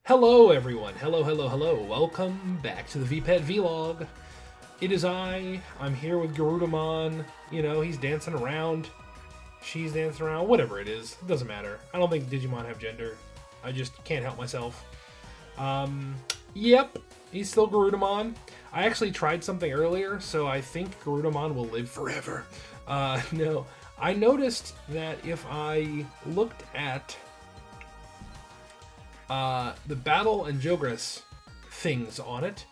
Hello everyone, hello, welcome back to the VPet Vlog. It is I'm here with Garudamon, he's dancing around, she's dancing around, whatever it is, it doesn't matter. I don't think Digimon have gender, I just can't help myself. Yep, he's still Garudamon. I actually tried something earlier, so I think Garudamon will live forever. No, I noticed that if I looked at the battle and Jogress things on it,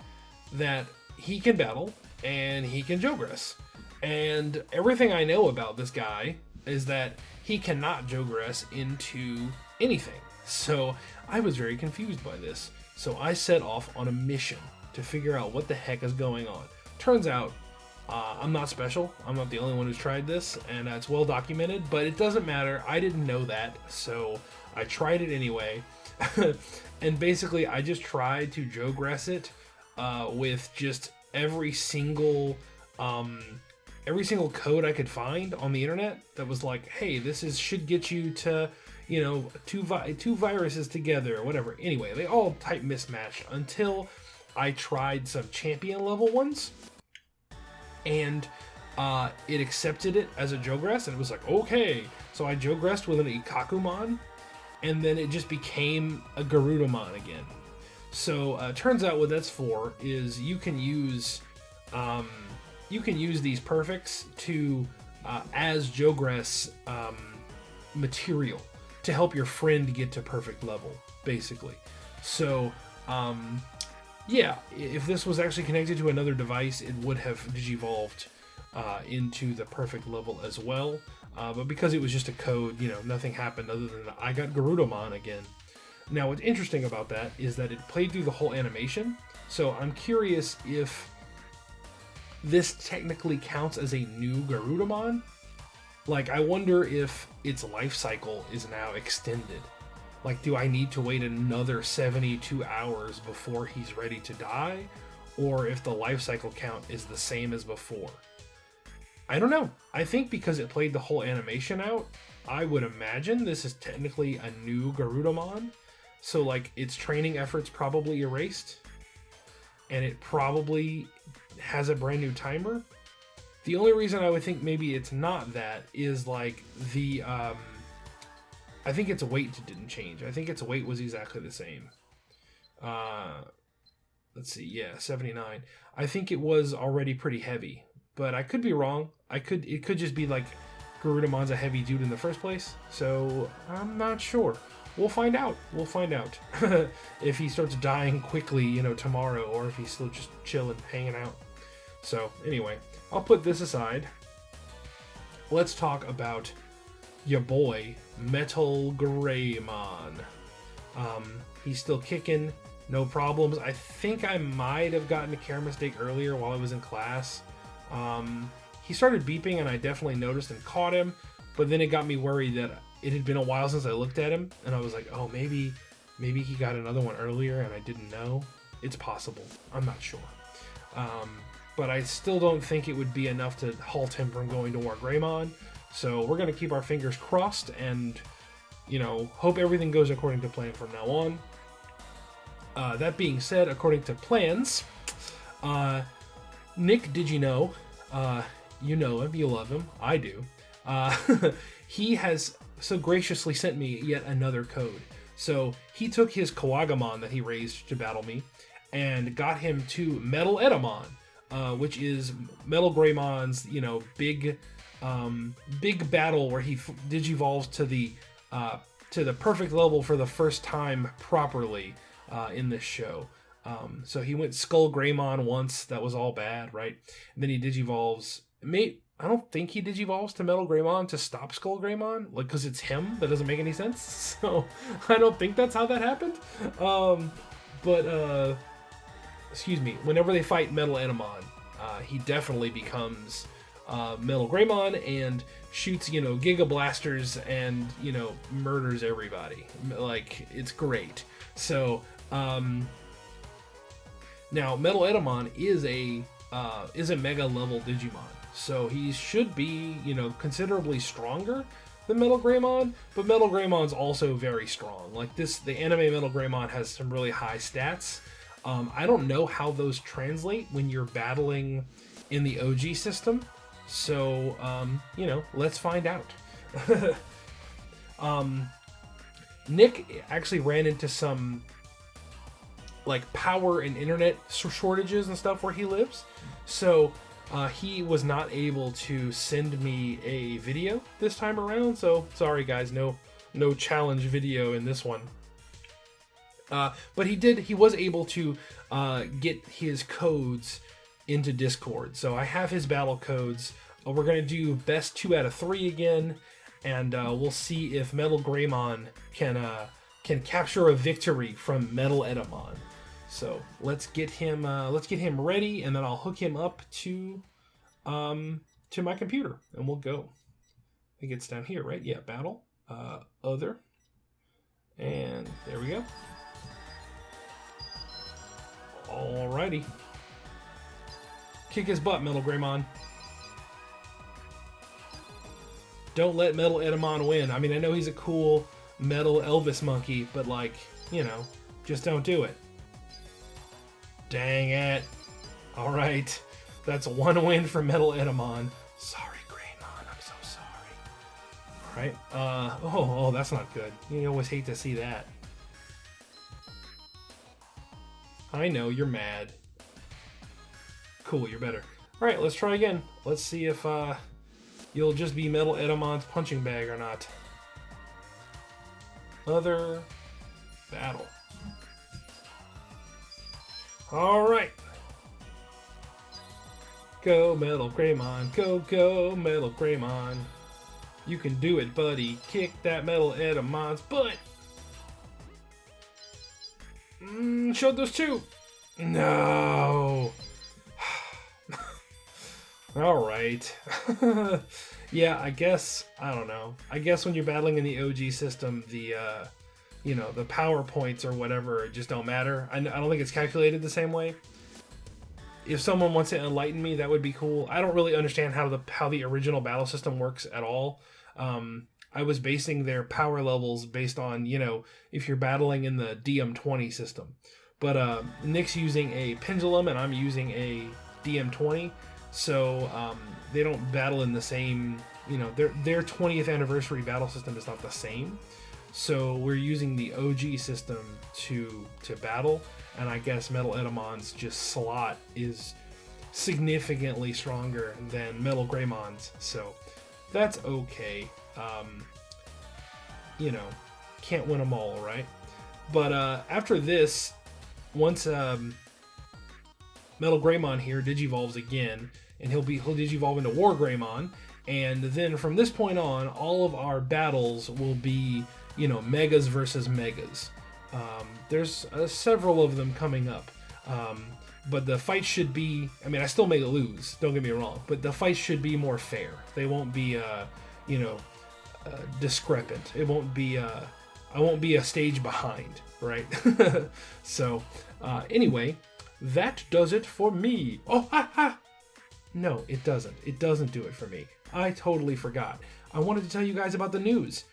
that he can battle and he can Jogress. And everything I know about this guy is that he cannot Jogress into anything. So I was very confused by this. So I set off on a mission to figure out what the heck is going on. Turns out I'm not special. I'm not the only one who's tried this, and it's well documented, but it doesn't matter. I didn't know that, so I tried it anyway. And basically I just tried to Jogress it with just every single code I could find on the internet that was like, hey, should get you to, two viruses together or whatever. Anyway, they all type mismatched until I tried some champion level ones, and it accepted it as a Jogress, and it was like, okay. So I Jogressed with an Ikakumon, and then it just became a Garudamon again. So turns out what that's for is you can use these perfects to as Jogress material to help your friend get to perfect level, basically. So yeah, if this was actually connected to another device, it would have digivolved into the perfect level as well. But because it was just a code, nothing happened other than I got Garudamon again. Now, what's interesting about that is that it played through the whole animation. So I'm curious if this technically counts as a new Garudamon. Like, I wonder if its life cycle is now extended. Like, do I need to wait another 72 hours before he's ready to die? Or if the life cycle count is the same as before? I don't know. I think because it played the whole animation out, I would imagine this is technically a new Garudamon. So, like, its training efforts probably erased. And it probably has a brand new timer. The only reason I would think maybe it's not that is, like, I think its weight didn't change. I think its weight was exactly the same. Let's see, yeah, 79. I think it was already pretty heavy, but I could be wrong. It could just be like Garudamon's a heavy dude in the first place, so I'm not sure. We'll find out. If he starts dying quickly, tomorrow, or if he's still just chilling, hanging out. So anyway, I'll put this aside. Let's talk about your boy, Metalgreymon. He's still kicking, no problems. I think I might have gotten a care mistake earlier while I was in class. He started beeping and I definitely noticed and caught him, but then it got me worried that it had been a while since I looked at him, and I was like, oh, maybe he got another one earlier and I didn't know. It's possible. I'm not sure. But I still don't think it would be enough to halt him from going to War Greymon. So we're going to keep our fingers crossed and, hope everything goes according to plan from now on. That being said, according to plans, Nick, did you know? You know him, you love him, I do. He has so graciously sent me yet another code. So he took his Kawagamon that he raised to battle me and got him to Metaletemon, which is Metalgreymon's, big battle where he digivolves to the perfect level for the first time properly in this show. So he went Skullgreymon once, that was all bad, right? And then he digivolves. I don't think he digivolves to Metalgreymon to stop Skullgreymon, like, because it's him. That doesn't make any sense. So I don't think that's how that happened. Excuse me. Whenever they fight Metaletemon, he definitely becomes Metalgreymon and shoots, Giga Blasters and, murders everybody. Like, it's great. So now Metaletemon is a mega level Digimon. So he should be, considerably stronger than Metalgreymon, but Metalgreymon's also very strong. Like the anime Metalgreymon has some really high stats. I don't know how those translate when you're battling in the OG system, so let's find out. Nick actually ran into some like power and internet shortages and stuff where he lives, so he was not able to send me a video this time around. So sorry guys, no challenge video in this one. But he was able to get his codes into Discord, so I have his battle codes. We're gonna do best 2 out of 3 again, and we'll see if Metalgreymon can capture a victory from Metaletemon. So let's get him ready, and then I'll hook him up to my computer, and we'll go. I think it's down here, right? Yeah, battle, other, and there we go. Alrighty, kick his butt, Metalgreymon. Don't let Metaletemon win. I mean, I know he's a cool metal Elvis monkey, but like, just don't do it. Dang it. Alright. That's 1 win for Metaletemon. Sorry, Greymon. I'm so sorry. Alright. That's not good. You always hate to see that. I know, you're mad. Cool, you're better. Alright, let's try again. Let's see if you'll just be Metaletemon's punching bag or not. Other battle. Alright. Go Metalgreymon, go Metalgreymon. You can do it, buddy. Kick that Metaletemon's butt. Showed those 2. No. Alright. Yeah, I don't know. I guess when you're battling in the OG system, the power points or whatever just don't matter. I don't think it's calculated the same way. If someone wants to enlighten me, that would be cool. I don't really understand how the original battle system works at all. I was basing their power levels based on, if you're battling in the DM20 system. But Nick's using a Pendulum and I'm using a DM20. So they don't battle in the same, their 20th anniversary battle system is not the same. So we're using the OG system to battle, and I guess Metaletemon's just slot is significantly stronger than Metalgreymon's, so that's okay. Can't win them all, right? But after this, once Metalgreymon here digivolves again, and he'll digivolve into Wargreymon, and then from this point on, all of our battles will be, megas versus megas. There's several of them coming up, but the fight should be, I still may lose, don't get me wrong, but the fight should be more fair. They won't be, discrepant. It won't be, I won't be a stage behind, right? So, anyway, that does it for me. Oh, ha, ha! No, it doesn't. It doesn't do it for me. I totally forgot. I wanted to tell you guys about the news.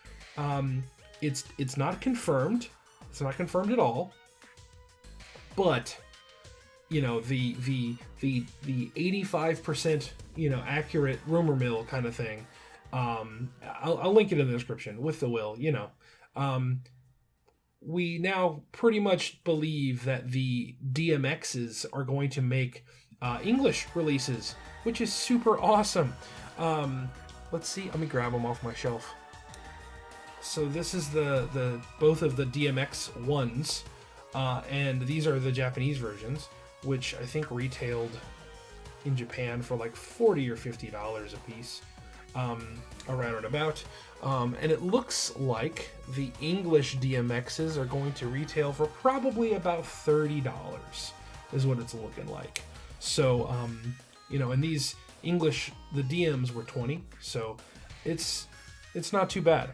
It's not confirmed. It's not confirmed at all. But the 85% accurate rumor mill kind of thing. I'll link it in the description with the will. We now pretty much believe that the DMXs are going to make English releases, which is super awesome. Let's see. Let me grab them off my shelf. So this is the both of the DMX ones, and these are the Japanese versions, which I think retailed in Japan for like $40 or $50 a piece, around and about. And it looks like the English DMXs are going to retail for probably about $30 is what it's looking like. So, and these English, the DMs were $20, so it's not too bad.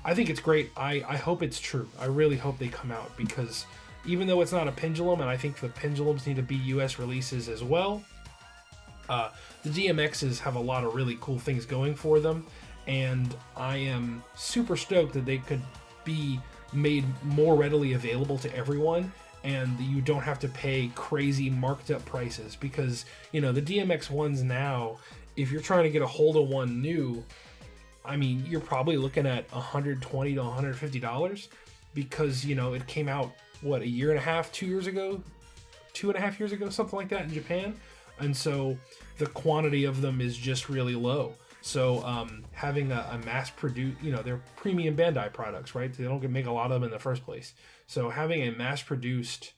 I think it's great. I hope it's true. I really hope they come out, because even though it's not a Pendulum, and I think the Pendulums need to be US releases as well, the DMXs have a lot of really cool things going for them, and I am super stoked that they could be made more readily available to everyone, and you don't have to pay crazy marked up prices, because the DMX ones now, if you're trying to get a hold of one new, I mean, you're probably looking at $120 to $150, because it came out a year and a half, 2 years ago, 2.5 years ago, something like that, in Japan. And so the quantity of them is just really low. So having a mass produced, they're premium Bandai products, right? They don't make a lot of them in the first place. So having a mass produced,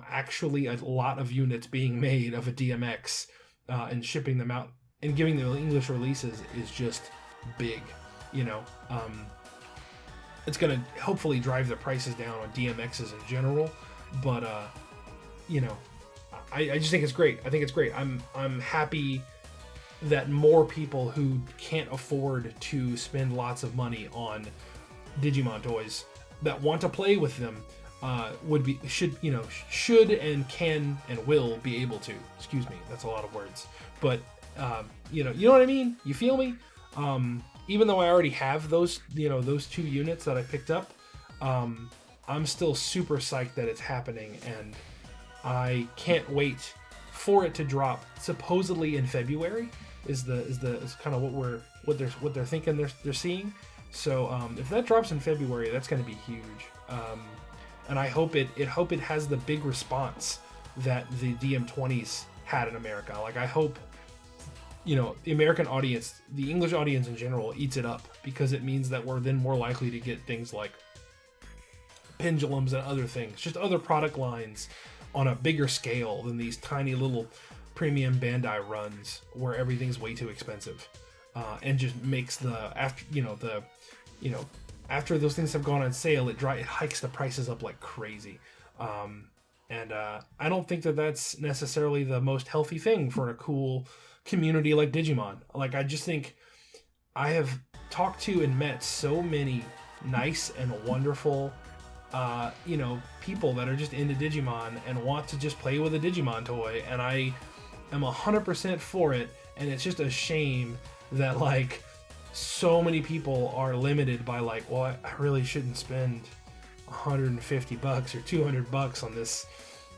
actually a lot of units being made of a DMX and shipping them out and giving them English releases is just big. It's going to hopefully drive the prices down on DMXs in general. But, I just think it's great. I think it's great. I'm happy that more people who can't afford to spend lots of money on Digimon toys that want to play with them should and can and will be able to. Excuse me, that's a lot of words. But you know what I mean? You feel me? Even though I already have those those 2 units that I picked up, I'm still super psyched that it's happening, and I can't wait for it to drop. Supposedly in February is kind of what they're thinking they're seeing. So if that drops in February, that's going to be huge. And I hope it has the big response that the DM20s had in America. Like, I hope the American audience, the English audience in general, eats it up, because it means that we're then more likely to get things like pendulums and other things, just other product lines on a bigger scale than these tiny little premium Bandai runs where everything's way too expensive, and just makes after those things have gone on sale, it hikes the prices up like crazy. And I don't think that that's necessarily the most healthy thing for a cool community like Digimon. Like, I just think I have talked to and met so many nice and wonderful people that are just into Digimon and want to just play with a Digimon toy, and I am 100% for it. And it's just a shame that so many people are limited by I really shouldn't spend $150 or $200 on this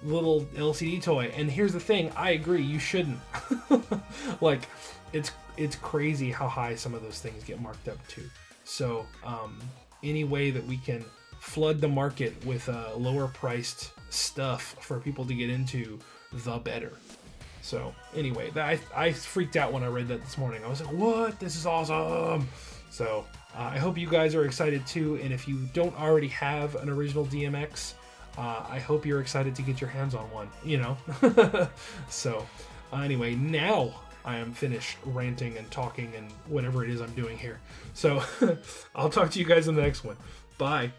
little LCD toy. And here's the thing, I agree, you shouldn't. It's crazy how high some of those things get marked up to. So any way that we can flood the market with lower priced stuff for people to get into, the better. So anyway, I freaked out when I read that this morning. I was like, what? This is awesome. So I hope you guys are excited too. And if you don't already have an original DMX, I hope you're excited to get your hands on one, So anyway, now I am finished ranting and talking and whatever it is I'm doing here. So I'll talk to you guys in the next one. Bye.